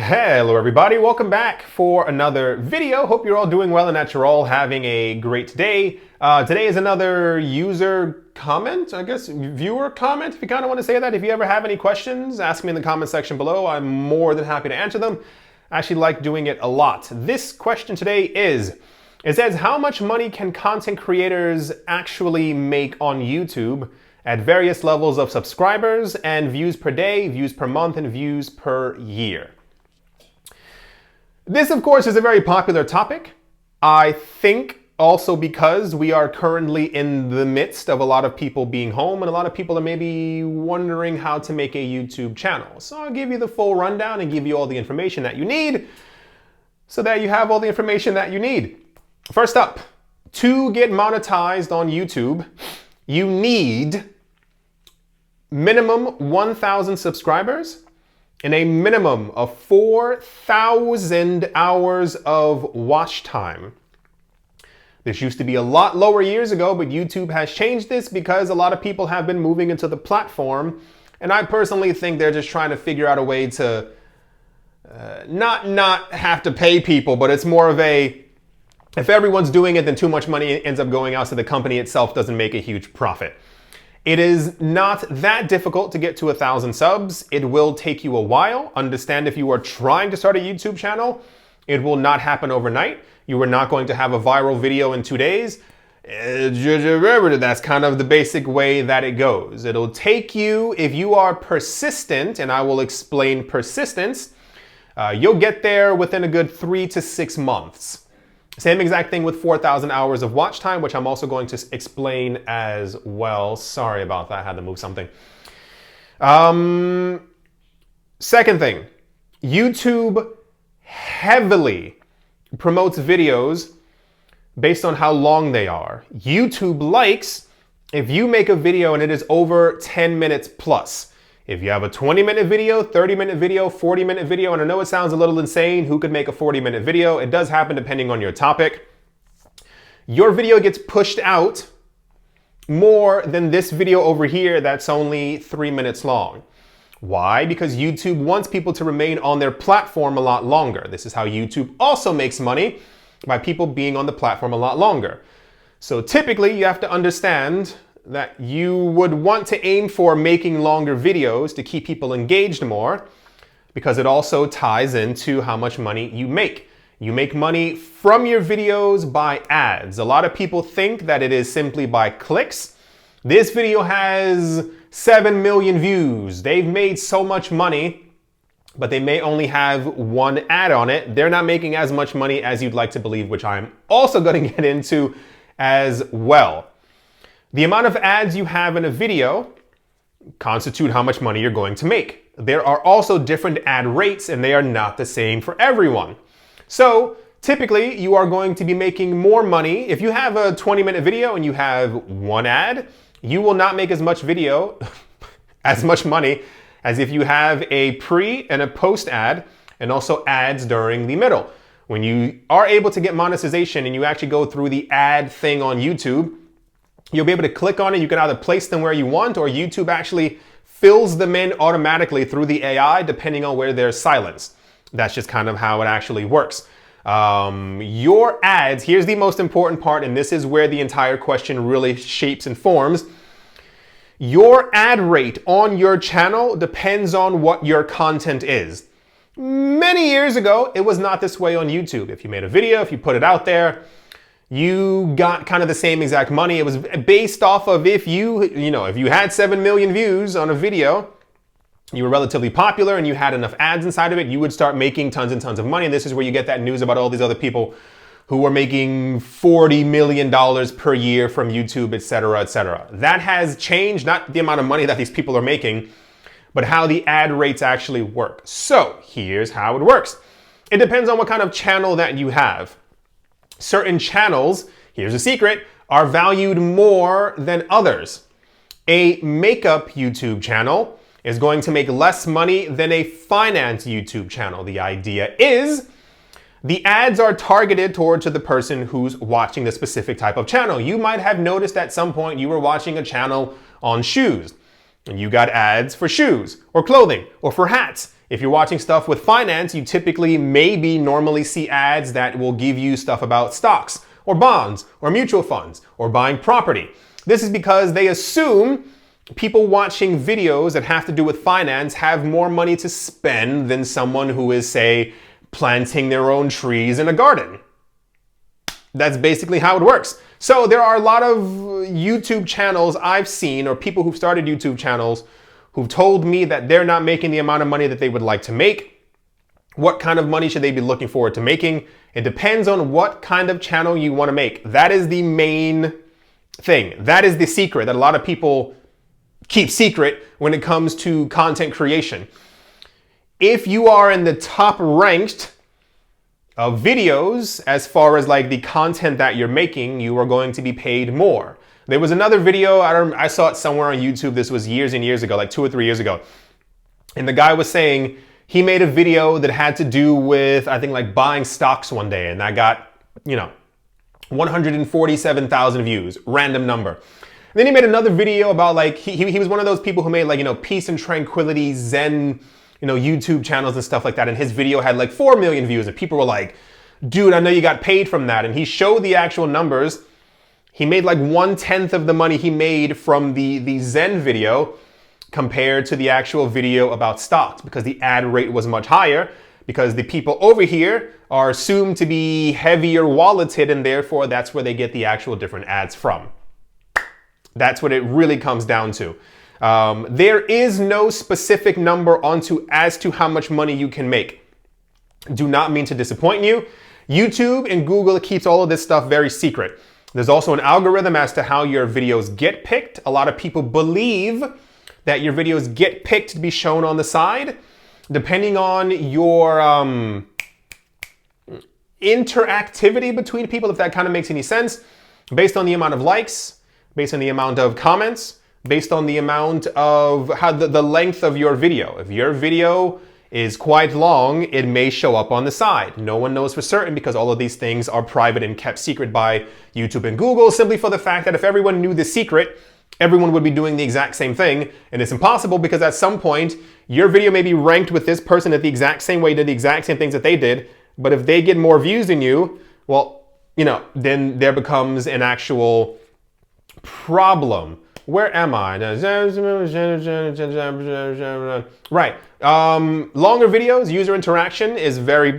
Hello everybody, welcome back for another video. Hope you're all doing well and that you're all having a great day. Today is another user comment, I guess, viewer comment, if you kind of want to say that. If you ever have any questions, ask me in the comment section below. I'm more than happy to answer them. I actually like doing it a lot. This question today is, it says, how much money can content creators actually make on YouTube at various levels of subscribers and views per day, views per month, and views per year? This, of course, is a very popular topic. I think also because we are currently in the midst of a lot of people being home and a lot of people are maybe wondering how to make a YouTube channel. So I'll give you the full rundown and give you all the information that you need so that you have all the information that you need. First up, to get monetized on YouTube, you need minimum 1,000 subscribers and a minimum of 4,000 hours of watch time. This used to be a lot lower years ago, but YouTube has changed this because a lot of people have been moving into the platform. And I personally think they're just trying to figure out a way to not have to pay people, but it's more of a, if everyone's doing it, then too much money ends up going out, so the company itself doesn't make a huge profit. It is not that difficult to get to 1,000 subs. It will take you a while. Understand, if you are trying to start a YouTube channel, it will not happen overnight. You are not going to have a viral video in 2 days. That's kind of the basic way that it goes. It'll take you, if you are persistent, and I will explain persistence, you'll get there within a good 3 to 6 months. Same exact thing with 4,000 hours of watch time, which I'm also going to explain as well. Sorry about that, I had to move something. Second thing, YouTube heavily promotes videos based on how long they are. YouTube likes if you make a video and it is over 10 minutes plus. If you have a 20-minute video, 30-minute video, 40-minute video, and I know it sounds a little insane, who could make a 40-minute video? It does happen depending on your topic. Your video gets pushed out more than this video over here that's only 3 minutes long. Why? Because YouTube wants people to remain on their platform a lot longer. This is how YouTube also makes money, by people being on the platform a lot longer. So typically you have to understand that you would want to aim for making longer videos to keep people engaged more, because it also ties into how much money you make. You make money from your videos by ads. A lot of people think that it is simply by clicks. This video has 7 million views. They've made so much money, but they may only have one ad on it. They're not making as much money as you'd like to believe, which I'm also going to get into as well. The amount of ads you have in a video constitute how much money you're going to make. There are also different ad rates, and they are not the same for everyone. So typically you are going to be making more money. If you have a 20-minute video and you have one ad, you will not make as much as much money as if you have a pre and a post ad and also ads during the middle. When you are able to get monetization and you actually go through the ad thing on YouTube, you'll be able to click on it. You can either place them where you want, or YouTube actually fills them in automatically through the AI depending on where they're silenced. That's just kind of how it actually works. Your ads, here's the most important part, and this is where the entire question really shapes and forms. Your ad rate on your channel depends on what your content is. Many years ago, it was not this way on YouTube. If you made a video, if you put it out there, you got kind of the same exact money. It was based off of if you had 7 million views on a video, you were relatively popular and you had enough ads inside of it, you would start making tons and tons of money. And this is where you get that news about all these other people who are making $40 million per year from YouTube, etc., etc. That has changed, not the amount of money that these people are making, but how the ad rates actually work. So here's how it works. It depends on what kind of channel that you have. Certain channels, here's a secret, are valued more than others. A makeup YouTube channel is going to make less money than a finance YouTube channel. The idea is the ads are targeted towards the person who's watching the specific type of channel. You might have noticed at some point you were watching a channel on shoes and you got ads for shoes or clothing or for hats. If you're watching stuff with finance, you typically normally see ads that will give you stuff about stocks or bonds or mutual funds or buying property. This is because they assume people watching videos that have to do with finance have more money to spend than someone who is, say, planting their own trees in a garden. That's basically how it works. So there are a lot of YouTube channels I've seen, or people who've started YouTube channels, who've told me that they're not making the amount of money that they would like to make. What kind of money should they be looking forward to making? It depends on what kind of channel you want to make. That is the main thing. That is the secret that a lot of people keep secret when it comes to content creation. If you are in the top ranked of videos, as far as like the content that you're making, you are going to be paid more. There was another video, I saw it somewhere on YouTube, this was years and years ago, like 2 or 3 years ago. And the guy was saying he made a video that had to do with, I think, like buying stocks one day, and that got, 147,000 views, random number. And then he made another video about like, he was one of those people who made like, peace and tranquility, Zen, YouTube channels and stuff like that. And his video had like 4 million views, and people were like, dude, I know you got paid from that. And he showed the actual numbers. He made like 1/10 of the money he made from the Zen video compared to the actual video about stocks, because the ad rate was much higher, because the people over here are assumed to be heavier walleted, and therefore that's where they get the actual different ads from. That's what it really comes down to. There is no specific number as to how much money you can make. Do not mean to disappoint you. YouTube and Google keeps all of this stuff very secret. There's also an algorithm as to how your videos get picked. A lot of people believe that your videos get picked to be shown on the side, depending on your interactivity between people, if that kind of makes any sense, based on the amount of likes, based on the amount of comments, based on the amount of the length of your video. If your video is quite long, it may show up on the side. No one knows for certain, because all of these things are private and kept secret by YouTube and Google, simply for the fact that if everyone knew the secret, everyone would be doing the exact same thing. And it's impossible, because at some point, your video may be ranked with this person at the exact same way, did the exact same things that they did. But if they get more views than you, well, then there becomes an actual problem. Where am I? Right. Longer videos, user interaction is very,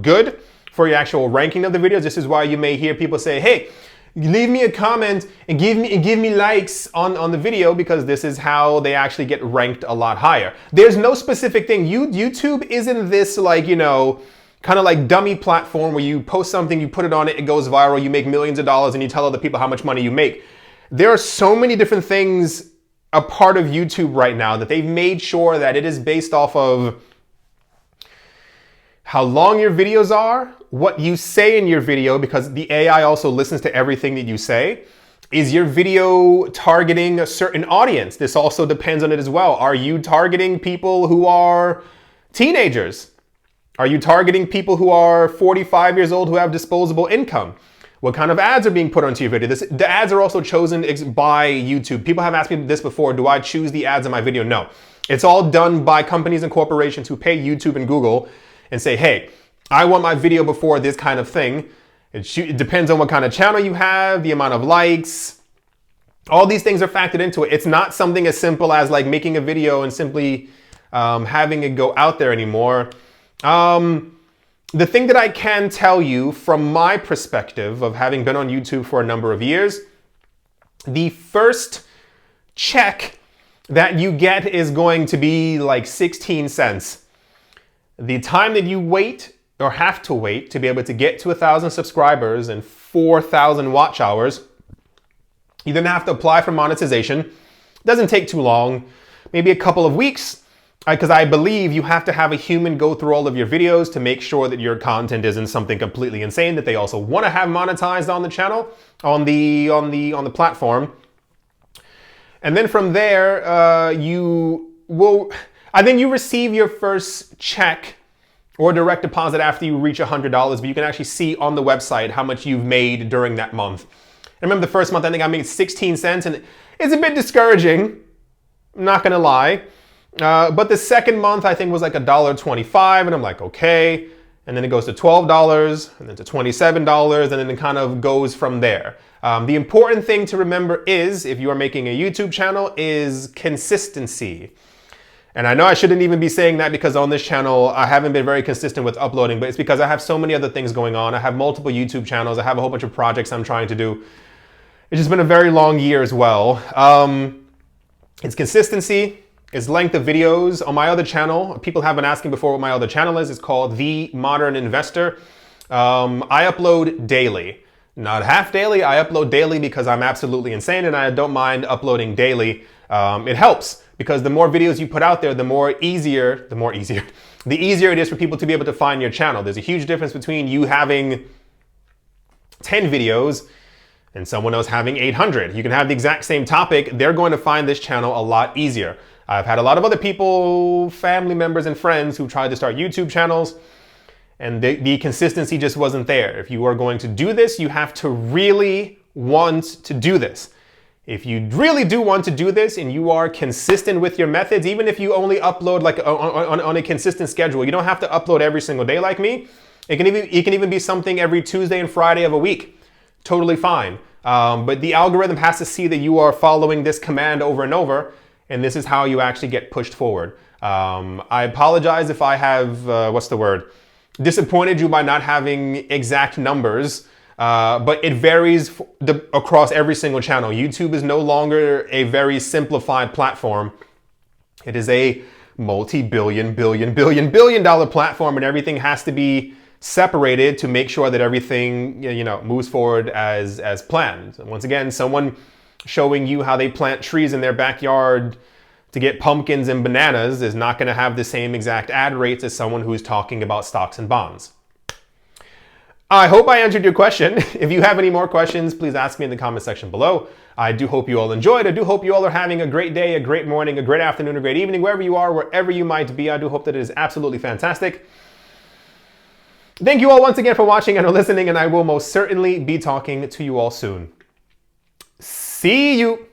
good for your actual ranking of the videos. This is why you may hear people say, hey, leave me a comment and give me likes on the video, because this is how they actually get ranked a lot higher. There's no specific thing. YouTube isn't this like, kind of like dummy platform where you post something, you put it on it, it goes viral, you make millions of dollars, and you tell other people how much money you make. There are so many different things a part of YouTube right now that they've made sure that it is based off of how long your videos are, what you say in your video, because the AI also listens to everything that you say. Is your video targeting a certain audience? This also depends on it as well. Are you targeting people who are teenagers? Are you targeting people who are 45 years old who have disposable income? What kind of ads are being put onto your video? The ads are also chosen by YouTube. People have asked me this before. Do I choose the ads in my video? No. It's all done by companies and corporations who pay YouTube and Google and say, hey, I want my video before this kind of thing. It depends on what kind of channel you have, the amount of likes. All these things are factored into it. It's not something as simple as like making a video and simply having it go out there anymore. The thing that I can tell you from my perspective of having been on YouTube for a number of years, the first check that you get is going to be like 16 cents. The time that you wait or have to wait to be able to get to 1,000 subscribers and 4,000 watch hours, you then have to apply for monetization. It doesn't take too long, maybe a couple of weeks. Because I believe you have to have a human go through all of your videos to make sure that your content isn't something completely insane that they also want to have monetized on the channel, on the platform. And then from there, I think you receive your first check or direct deposit after you reach $100, but you can actually see on the website how much you've made during that month. I remember the first month, I think I made 16 cents, and it's a bit discouraging, I'm not gonna lie. But the second month, I think, was like $1.25, and I'm like, okay. And then it goes to $12, and then to $27, and then it kind of goes from there. The important thing to remember is, if you are making a YouTube channel, is consistency. And I know I shouldn't even be saying that because on this channel, I haven't been very consistent with uploading, but it's because I have so many other things going on. I have multiple YouTube channels. I have a whole bunch of projects I'm trying to do. It's just been a very long year as well. It's consistency. It's length of videos. On my other channel, people have been asking before what my other channel is. It's called The Modern Investor. I upload daily. Not half daily, I upload daily because I'm absolutely insane and I don't mind uploading daily. It helps because the more videos you put out there, the easier it is for people to be able to find your channel. There's a huge difference between you having 10 videos and someone else having 800. You can have the exact same topic. They're going to find this channel a lot easier. I've had a lot of other people, family members and friends who tried to start YouTube channels, and the consistency just wasn't there. If you are going to do this, you have to really want to do this. If you really do want to do this and you are consistent with your methods, even if you only upload like on a consistent schedule, you don't have to upload every single day like me. It can even be something every Tuesday and Friday of a week. Totally fine. But the algorithm has to see that you are following this command over and over, and this is how you actually get pushed forward. I apologize if I have, disappointed you by not having exact numbers, but it varies across every single channel. YouTube is no longer a very simplified platform. It is a multi-billion dollar platform, and everything has to be separated to make sure that everything moves forward as planned. Once again, someone showing you how they plant trees in their backyard to get pumpkins and bananas is not going to have the same exact ad rates as someone who's talking about stocks and bonds. I hope I answered your question. If you have any more questions, please ask me in the comment section below. I do hope you all enjoyed. I do hope you all are having a great day, a great morning, a great afternoon, a great evening, wherever you are, wherever you might be. I do hope that it is absolutely fantastic. Thank you all once again for watching and for listening, and I will most certainly be talking to you all soon. See you.